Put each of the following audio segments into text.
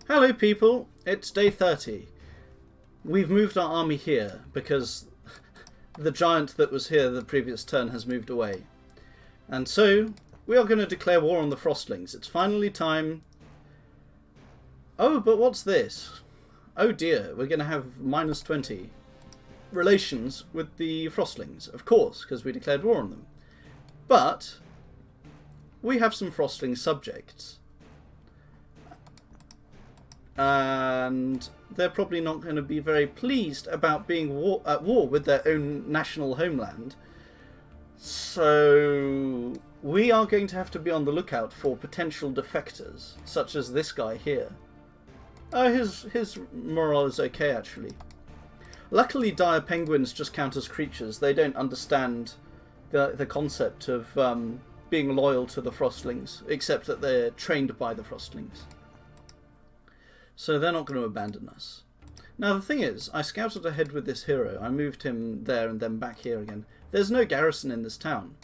Hello people, it's day 30. We've moved our army here because the giant that was here the previous turn has moved away. And so we are going to declare war on the Frostlings. It's finally time. Oh, but what's this? Oh dear, we're going to have -20 relations with the Frostlings, of course, because we declared war on them. But we have some Frostling subjects. And they're probably not going to be very pleased about being at war with their own national homeland. So we are going to have to be on the lookout for potential defectors, such as this guy here. His morale is okay, actually. Luckily, dire penguins just count as creatures. They don't understand the concept of being loyal to the Frostlings, except that they're trained by the Frostlings. So they're not going to abandon us. Now the thing is, I scouted ahead with this hero. I moved him there and then back here again. There's no garrison in this town.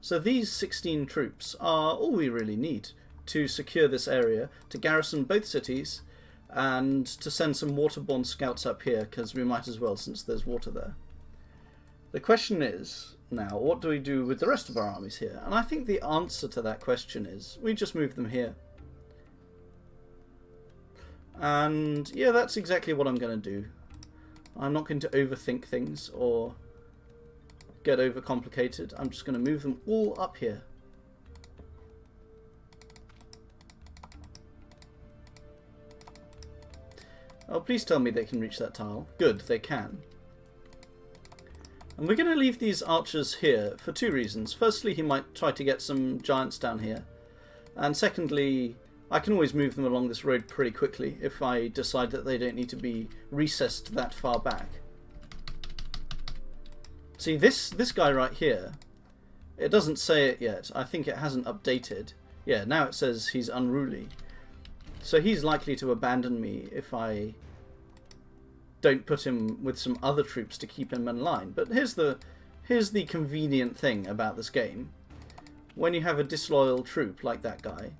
So these 16 troops are all we really need to secure this area, to garrison both cities, and to send some waterborne scouts up here, because we might as well since there's water there. The question is, now, what do we do with the rest of our armies here? And I think the answer to that question is, we just move them here. And yeah, that's exactly what I'm going to do. I'm not going to overthink things or get overcomplicated. I'm just going to move them all up here. Oh, please tell me they can reach that tile. Good, they can. And we're going to leave these archers here for two reasons. Firstly, he might try to get some giants down here. And secondly, I can always move them along this road pretty quickly if I decide that they don't need to be recessed that far back. See, this guy right here, it doesn't say it yet. I think it hasn't updated. Yeah, now it says he's unruly. So he's likely to abandon me if I don't put him with some other troops to keep him in line. But here's the convenient thing about this game. When you have a disloyal troop like that guy,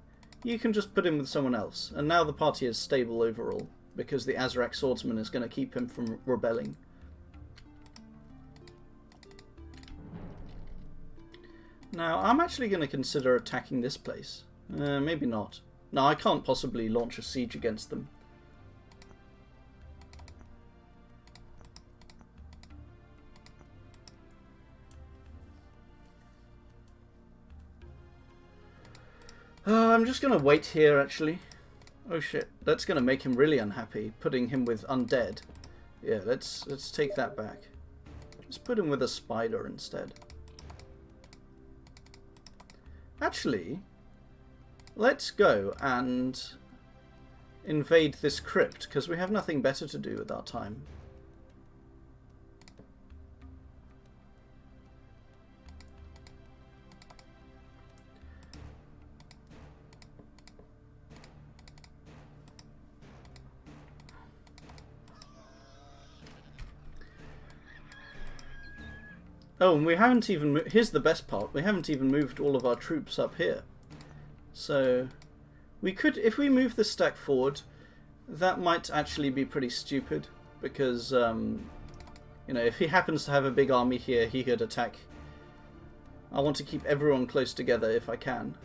you can just put him with someone else, and now the party is stable overall, because the Azrak swordsman is going to keep him from rebelling. Now, I'm actually going to consider attacking this place. Maybe not. No, I can't possibly launch a siege against them. I'm just going to wait here, actually. Oh shit, that's going to make him really unhappy, putting him with undead. Yeah, let's take that back. Let's put him with a spider instead. Actually, let's go and invade this crypt, because we have nothing better to do with our time. Oh, and we haven't even... Here's the best part. We haven't even moved all of our troops up here. So, we could... If we move this stack forward, that might actually be pretty stupid. Because, you know, if he happens to have a big army here, he could attack. I want to keep everyone close together if I can.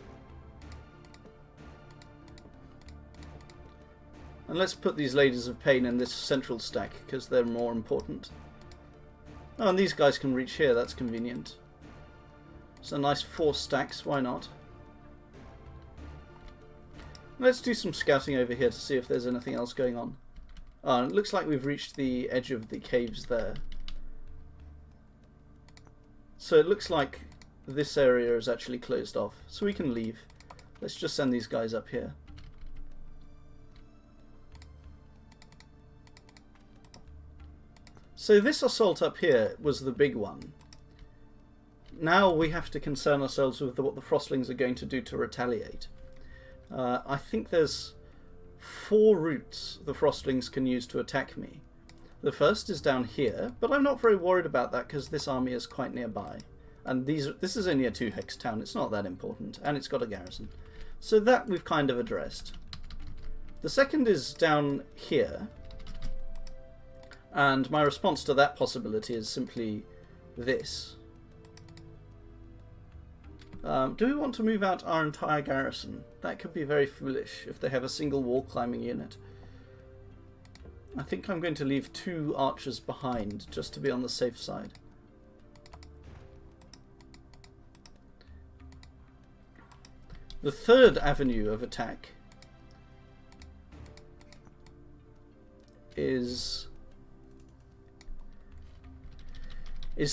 And let's put these Ladies of Pain in this central stack, because they're more important. Oh, and these guys can reach here, that's convenient. So nice 4 stacks, why not? Let's do some scouting over here to see if there's anything else going on. Oh, it looks like we've reached the edge of the caves there. So it looks like this area is actually closed off, so we can leave. Let's just send these guys up here. So this assault up here was the big one. Now we have to concern ourselves with what the Frostlings are going to do to retaliate. I think there's 4 routes the Frostlings can use to attack me. The first is down here, but I'm not very worried about that because this army is quite nearby. And this is only a 2-hex town, it's not that important, and it's got a garrison. So that we've kind of addressed. The second is down here, and my response to that possibility is simply this. Do we want to move out our entire garrison? That could be very foolish if they have a single wall climbing unit. I think I'm going to leave 2 archers behind just to be on the safe side. The third avenue of attack is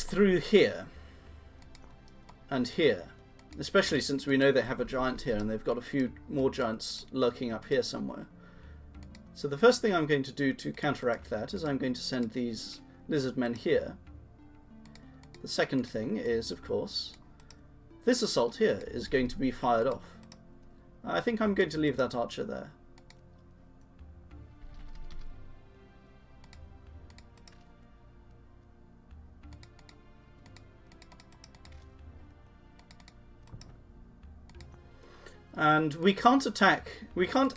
through here and here, especially since we know they have a giant here and they've got a few more giants lurking up here somewhere. So the first thing I'm going to do to counteract that is I'm going to send these lizard men here. The second thing is, of course, this assault here is going to be fired off. I think I'm going to leave that archer there. And we can't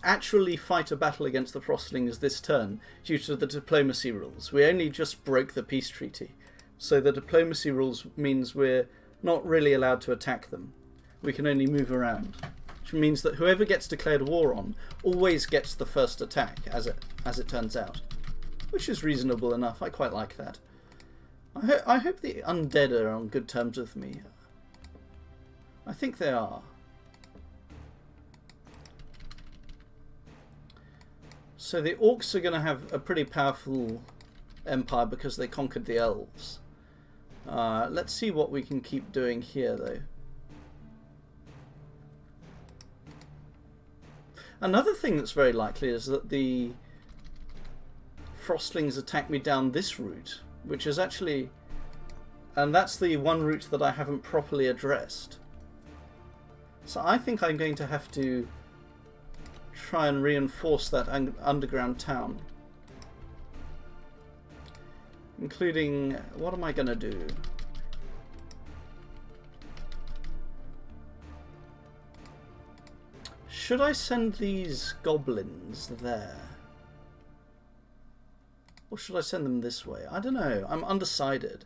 actually fight a battle against the Frostlings this turn due to the diplomacy rules. We only just broke the peace treaty. So the diplomacy rules means we're not really allowed to attack them. We can only move around. Which means that whoever gets declared war on always gets the first attack, as it turns out. Which is reasonable enough. I quite like that. I hope the undead are on good terms with me. I think they are. So the orcs are going to have a pretty powerful empire because they conquered the elves. Let's see what we can keep doing here, though. Another thing that's very likely is that the Frostlings attack me down this route, which is actually... and that's the one route that I haven't properly addressed. So I think I'm going to have to try and reinforce that underground town. Including... what am I going to do? Should I send these goblins there? Or should I send them this way? I don't know. I'm undecided.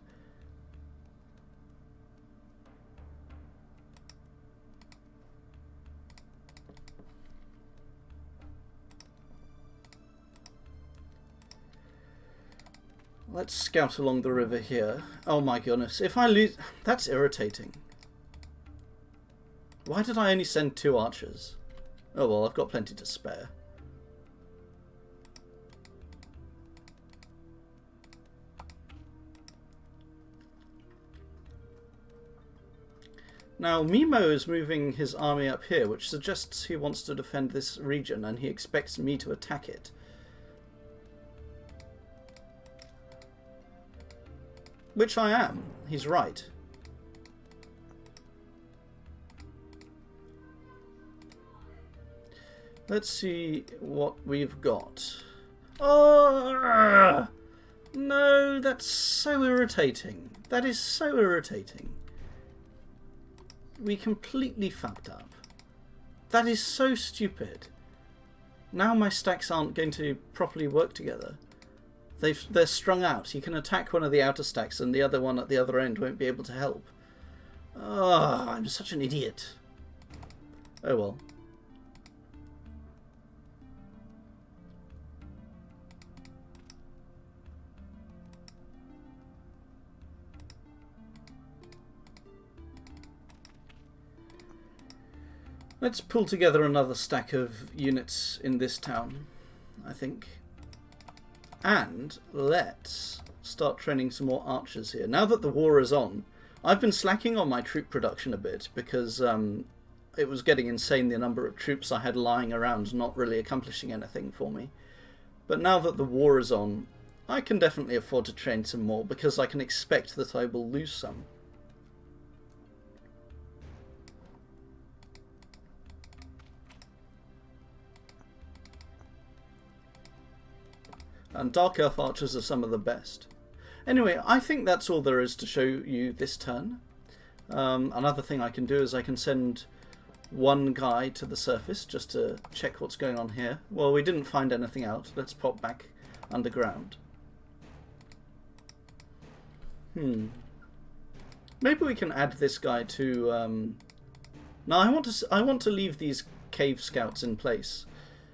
Let's scout along the river here. Oh my goodness. If I lose... that's irritating. Why did I only send 2 archers? Oh well, I've got plenty to spare. Now, Mimo is moving his army up here, which suggests he wants to defend this region and he expects me to attack it. Which I am. He's right. Let's see what we've got. Oh! No, that's so irritating. That is so irritating. We completely fucked up. That is so stupid. Now my stacks aren't going to properly work together. They're strung out. You can attack one of the outer stacks and the other one at the other end won't be able to help. Oh, I'm such an idiot. Oh well. Let's pull together another stack of units in this town, I think. And let's start training some more archers here. Now that the war is on, I've been slacking on my troop production a bit because it was getting insane the number of troops I had lying around not really accomplishing anything for me. But now that the war is on, I can definitely afford to train some more because I can expect that I will lose some. And Dark Elf archers are some of the best. Anyway, I think that's all there is to show you this turn. Another thing I can do is I can send one guy to the surface just to check what's going on here. Well, we didn't find anything out. Let's pop back underground. Maybe we can add this guy to... No, I want to leave these cave scouts in place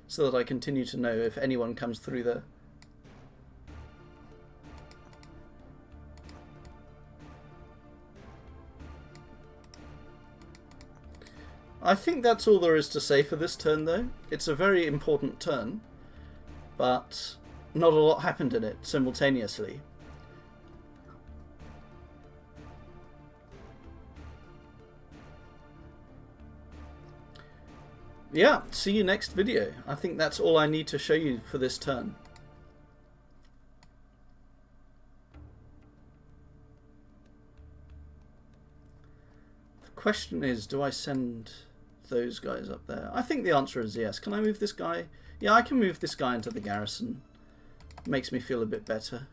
so that I continue to know if anyone comes through there. I think that's all there is to say for this turn, though. It's a very important turn, but not a lot happened in it simultaneously. Yeah, see you next video. I think that's all I need to show you for this turn. The question is, do I send those guys up there? I think the answer is yes. Can I move this guy? Yeah, I can move this guy into the garrison. Makes me feel a bit better.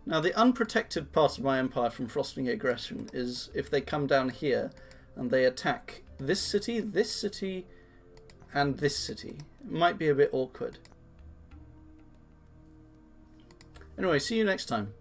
Now, the unprotected part of my empire from frosting aggression is if they come down here and they attack this city, and this city. It might be a bit awkward. Anyway, see you next time.